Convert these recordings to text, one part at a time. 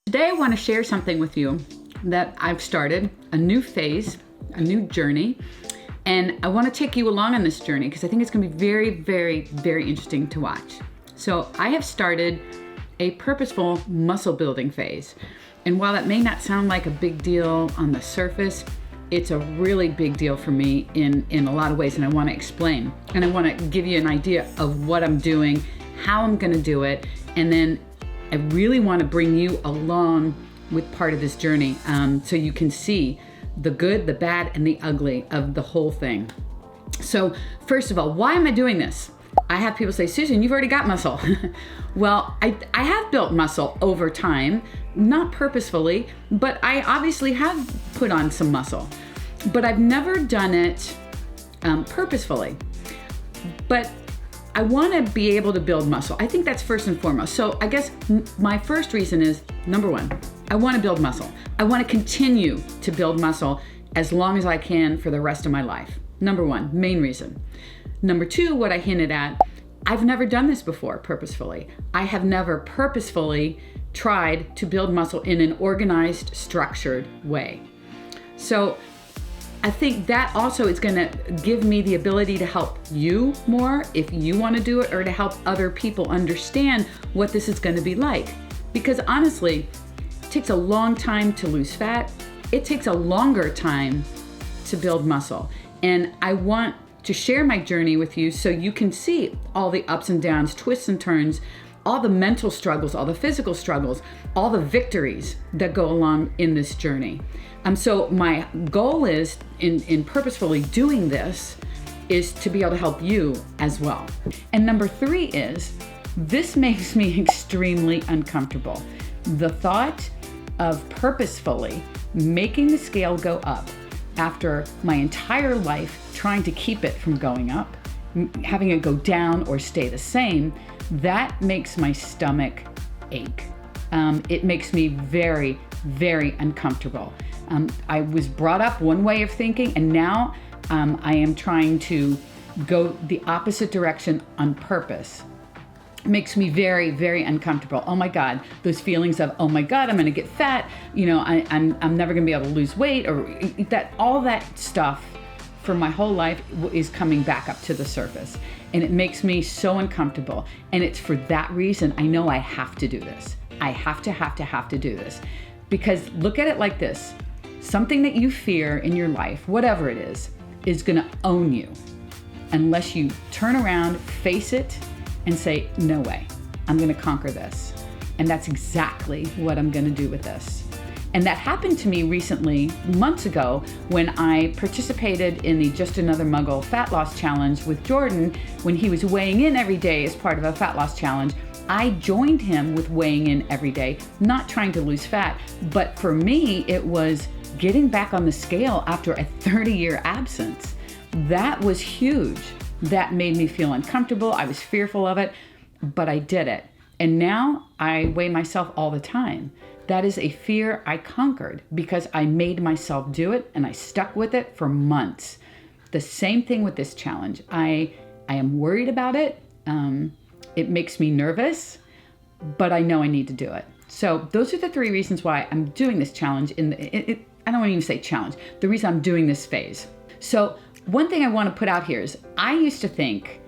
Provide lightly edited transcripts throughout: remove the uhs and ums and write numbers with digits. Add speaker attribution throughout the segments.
Speaker 1: Today I want to share something with you that I've started, a new phase, a new journey, and I want to take you along on this journey because I think it's going to be very, very, very interesting to watch. So I have started a purposeful muscle building phase. And while that may not sound like a big deal on the surface, it's a really big deal for me in a lot of ways, and I want to explain. And I want to give you an idea of what I'm doing, how I'm going to do it, and then I really want to bring you along with part of this journey so you can see the good, the bad, and the ugly of the whole thing. So first of all, why am I doing this? I have people say, Susan, you've already got muscle. Well, I have built muscle over time, not purposefully, but I obviously have put on some muscle. But I've never done it purposefully. But I want to be able to build muscle. I think that's first and foremost. So I guess my first reason is, number one, I want to build muscle. I want to continue to build muscle as long as I can for the rest of my life. Number one, main reason. Number two, what I hinted at, I've never done this before purposefully. I have never purposefully tried to build muscle in an organized, structured way. So I think that also is going to give me the ability to help you more if you want to do it, or to help other people understand what this is going to be like. Because honestly, it takes a long time to lose fat. It takes a longer time to build muscle. And I want to share my journey with you so you can see all the ups and downs, twists and turns, all the mental struggles, all the physical struggles, all the victories that go along in this journey. So my goal is, in purposefully doing this, is to be able to help you as well. And number three is, this makes me extremely uncomfortable. The thought of purposefully making the scale go up after my entire life trying to keep it from going up, having it go down or stay the same, that makes my stomach ache. It makes me very, very uncomfortable. I was brought up one way of thinking, and now I am trying to go the opposite direction on purpose. It makes me very, very uncomfortable. Oh my God, those feelings of, oh my God, I'm gonna get fat, I'm never gonna be able to lose weight, or that, all that stuff for my whole life is coming back up to the surface. And it makes me so uncomfortable. And it's for that reason I know I have to do this. I have to do this. Because look at it like this. Something that you fear in your life, whatever it is gonna own you unless you turn around, face it, and say, no way, I'm gonna conquer this. And that's exactly what I'm gonna do with this. And that happened to me recently, months ago, when I participated in the Just Another Muggle Fat Loss Challenge with Jordan. When he was weighing in every day as part of a fat loss challenge, I joined him with weighing in every day, not trying to lose fat, but for me, it was getting back on the scale after a 30-year absence. That was huge. That made me feel uncomfortable. I was fearful of it, but I did it. And now I weigh myself all the time. That is a fear I conquered because I made myself do it, and I stuck with it for months. The same thing with this challenge. I am worried about it. It makes me nervous, but I know I need to do it. So those are the three reasons why I'm doing this challenge. I don't want to even say challenge. The reason I'm doing this phase. So one thing I want to put out here is, I used to think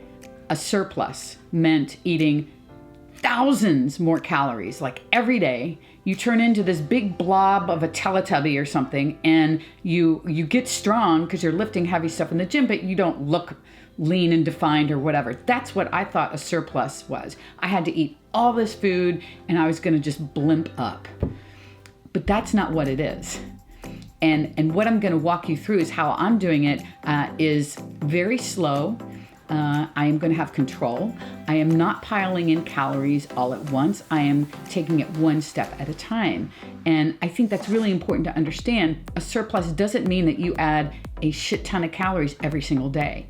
Speaker 1: a surplus meant eating thousands more calories, like every day. You turn into this big blob of a Teletubby or something, and you get strong because you're lifting heavy stuff in the gym, but you don't look lean and defined or whatever. That's what I thought a surplus was. I had to eat all this food and I was going to just blimp up. But that's not what it is. And what I'm going to walk you through is how I'm doing it is very slow. I am going to have control. I am not piling in calories all at once. I am taking it one step at a time. And I think that's really important to understand. A surplus doesn't mean that you add a shit ton of calories every single day.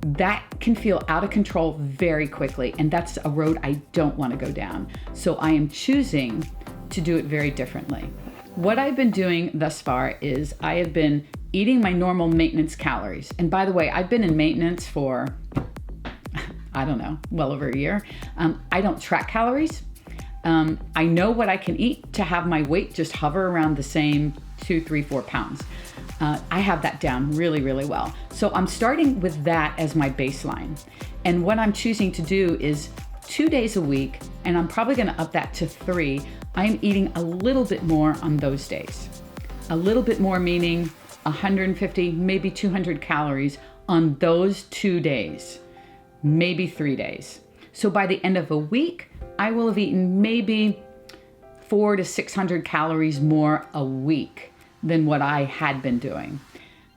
Speaker 1: That can feel out of control very quickly, and that's a road I don't want to go down. So I am choosing to do it very differently. What I've been doing thus far is I have been eating my normal maintenance calories. And by the way, I've been in maintenance for, I don't know, well over a year. I don't track calories. I know what I can eat to have my weight just hover around the same 2, 3, 4 pounds. I have that down really, really well. So I'm starting with that as my baseline. And what I'm choosing to do is 2 days a week, and I'm probably gonna up that to 3. I'm eating a little bit more on those days. A little bit more meaning 150, maybe 200 calories on those 2 days, maybe 3 days. So by the end of a week, I will have eaten maybe 400 to 600 calories more a week than what I had been doing.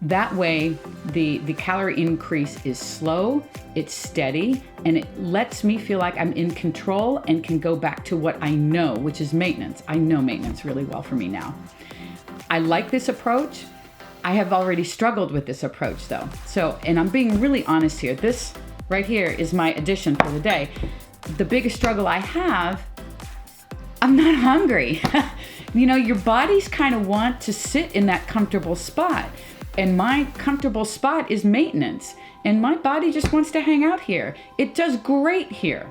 Speaker 1: That way, the calorie increase is slow, it's steady, and it lets me feel like I'm in control and can go back to what I know, which is maintenance. I know maintenance really well for me now. I like this approach. I have already struggled with this approach though. So, and I'm being really honest here. This right here is my addition for the day. The biggest struggle I have, I'm not hungry. You know, your bodies kind of want to sit in that comfortable spot. And my comfortable spot is maintenance. And my body just wants to hang out here. It does great here.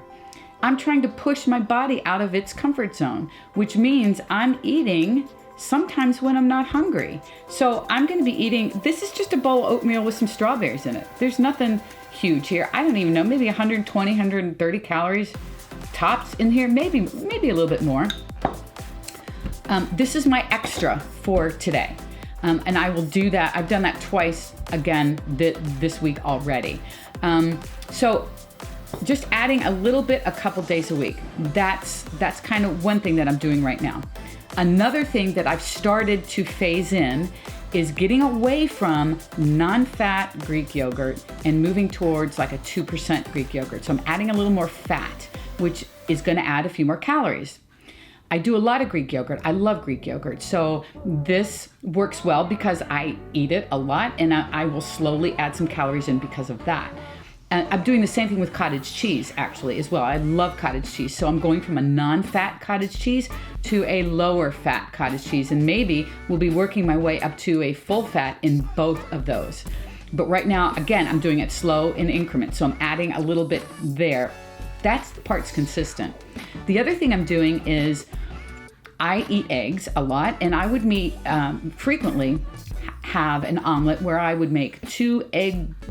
Speaker 1: I'm trying to push my body out of its comfort zone, which means I'm eating sometimes when I'm not hungry. So I'm gonna be eating, this is just a bowl of oatmeal with some strawberries in it. There's nothing huge here. I don't even know, maybe 120, 130 calories tops in here, maybe a little bit more. This is my extra for today. And I will do that. I've done that twice again this week already. So just adding a little bit, a couple days a week. That's kind of one thing that I'm doing right now. Another thing that I've started to phase in is getting away from non-fat Greek yogurt and moving towards like a 2% Greek yogurt. So I'm adding a little more fat, which is gonna add a few more calories. I do a lot of Greek yogurt. I love Greek yogurt. So this works well because I eat it a lot, and I will slowly add some calories in because of that. And I'm doing the same thing with cottage cheese actually as well. I love cottage cheese. So I'm going from a non-fat cottage cheese to a lower fat cottage cheese, and maybe we'll be working my way up to a full fat in both of those. But right now, again, I'm doing it slow in increments. So I'm adding a little bit there. That's the part's consistent. The other thing I'm doing is I eat eggs a lot, and I would frequently have an omelet where I would make 2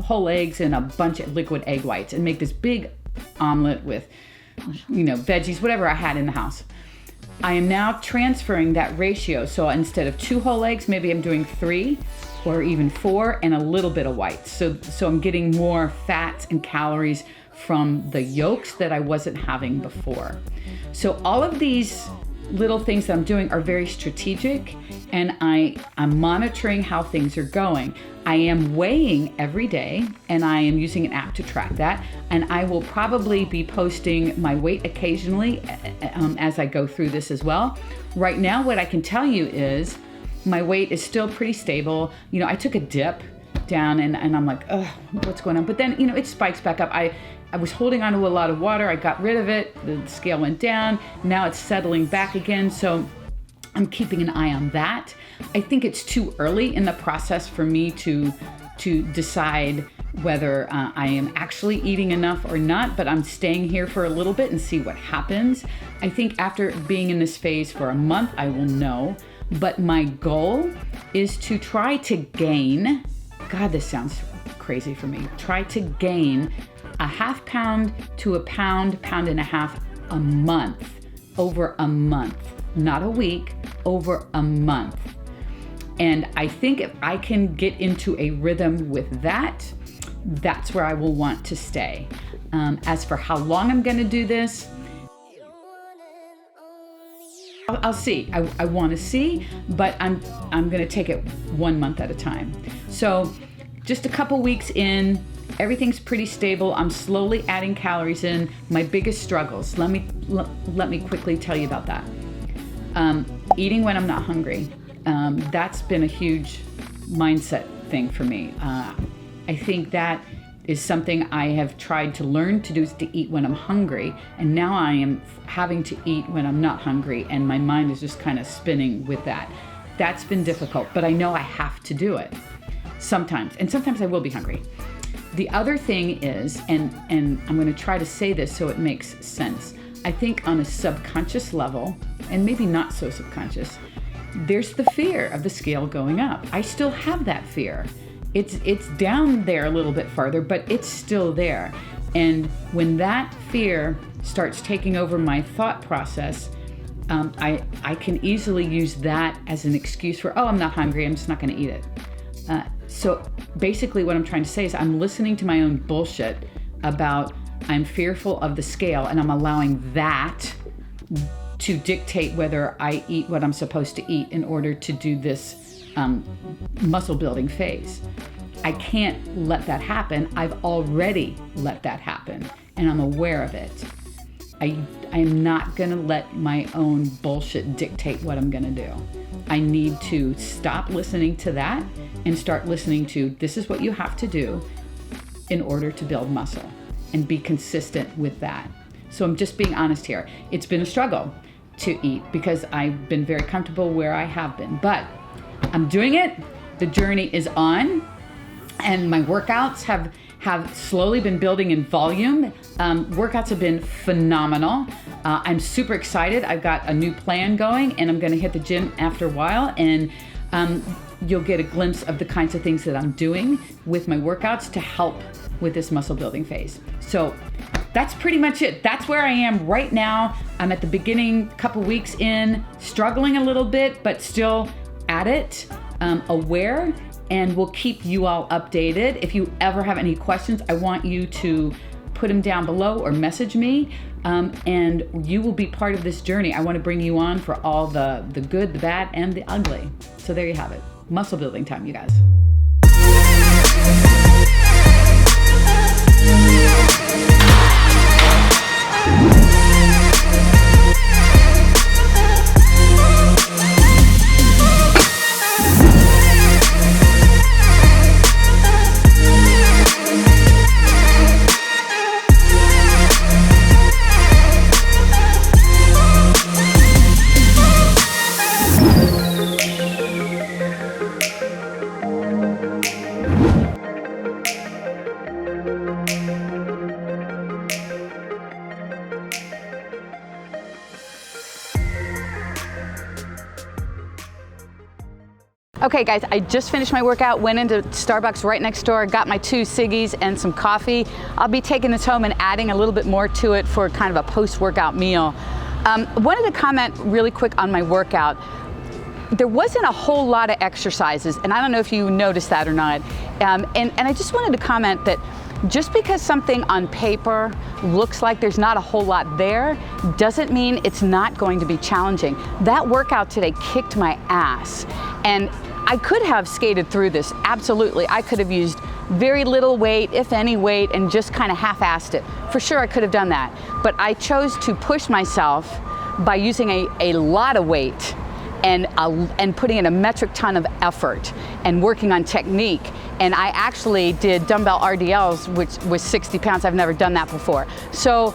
Speaker 1: whole eggs and a bunch of liquid egg whites and make this big omelet with, veggies, whatever I had in the house. I am now transferring that ratio. So instead of 2 whole eggs, maybe I'm doing 3 or even 4 and a little bit of whites. So I'm getting more fats and calories from the yolks that I wasn't having before. So all of these little things that I'm doing are very strategic, and I'm monitoring how things are going. I am weighing every day, and I am using an app to track that, and I will probably be posting my weight occasionally as I go through this as well. Right now, what I can tell you is my weight is still pretty stable. I took a dip down and I'm like, oh, what's going on? But then, it spikes back up. I was holding on to a lot of water. I got rid of it. The scale went down. Now it's settling back again. So I'm keeping an eye on that. I think it's too early in the process for me to decide whether I am actually eating enough or not, but I'm staying here for a little bit and see what happens. I think after being in this phase for a month, I will know. But my goal is to try to gain, God, this sounds crazy for me, try to gain a ½ pound to a pound, pound and a half a month, over a month, not a week, over a month. And I think if I can get into a rhythm with that, that's where I will want to stay. As for how long I'm gonna do this, I'll see. I want to see, but I'm going to take it 1 month at a time. So just a couple weeks in, everything's pretty stable. I'm slowly adding calories in. My biggest struggles, let me quickly tell you about that. Eating when I'm not hungry. That's been a huge mindset thing for me. I think that is something I have tried to learn to do, is to eat when I'm hungry. And now I am having to eat when I'm not hungry, and my mind is just kind of spinning with that. That's been difficult, but I know I have to do it sometimes. And sometimes I will be hungry. The other thing is, and I'm going to try to say this so it makes sense. I think on a subconscious level, and maybe not so subconscious, there's the fear of the scale going up. I still have that fear. It's down there a little bit farther, but it's still there. And when that fear starts taking over my thought process, I can easily use that as an excuse for, oh, I'm not hungry, I'm just not gonna eat it. So basically what I'm trying to say is I'm listening to my own bullshit about I'm fearful of the scale, and I'm allowing that to dictate whether I eat what I'm supposed to eat in order to do this muscle building phase. I can't let that happen. I've already let that happen, and I'm aware of it. I am not gonna let my own bullshit dictate what I'm gonna do. I need to stop listening to that and start listening to, this is what you have to do in order to build muscle, and be consistent with that. So I'm just being honest here. It's been a struggle to eat because I've been very comfortable where I have been, but I'm doing it. The journey is on, and my workouts have slowly been building in volume. Workouts have been phenomenal. I'm super excited. I've got a new plan going, and I'm gonna hit the gym after a while, and you'll get a glimpse of the kinds of things that I'm doing with my workouts to help with this muscle building phase. So that's pretty much it. That's where I am right now. I'm at the beginning, couple weeks in, struggling a little bit, but still at it, aware, and we'll keep you all updated. If you ever have any questions, I want you to put them down below or message me, and you will be part of this journey. I want to bring you on for all the good, the bad, and the ugly. So there you have it. Muscle building time, you guys. Okay guys, I just finished my workout, went into Starbucks right next door, got my 2 ciggies and some coffee. I'll be taking this home and adding a little bit more to it for kind of a post-workout meal. Wanted to comment really quick on my workout. There wasn't a whole lot of exercises, and I don't know if you noticed that or not. And I just wanted to comment that just because something on paper looks like there's not a whole lot there, doesn't mean it's not going to be challenging. That workout today kicked my ass, and I could have skated through this, absolutely. I could have used very little weight, if any weight, and just kind of half-assed it. For sure I could have done that, but I chose to push myself by using a lot of weight and putting in a metric ton of effort and working on technique. And I actually did dumbbell RDLs, which was 60 pounds. I've never done that before. So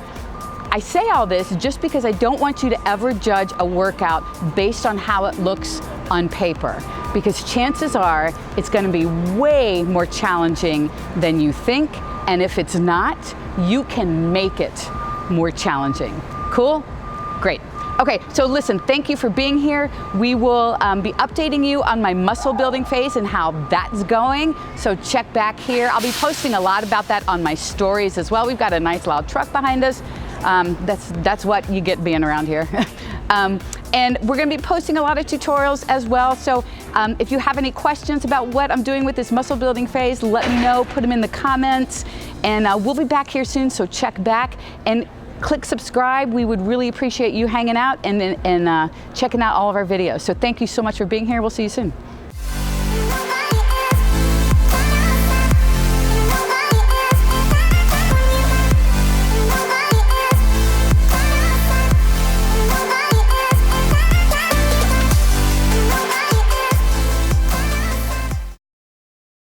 Speaker 1: I say all this just because I don't want you to ever judge a workout based on how it looks on paper, because chances are it's going to be way more challenging than you think, and if it's not, you can make it more challenging. Cool? Great. Okay, so listen, thank you for being here. We will be updating you on my muscle building phase and how that's going, so check back here. I'll be posting a lot about that on my stories as well. We've got a nice loud truck behind us. That's what you get being around here. And we're gonna be posting a lot of tutorials as well. So if you have any questions about what I'm doing with this muscle building phase, let me know, put them in the comments, and we'll be back here soon, so check back and click subscribe. We would really appreciate you hanging out and checking out all of our videos. So thank you so much for being here. We'll see you soon.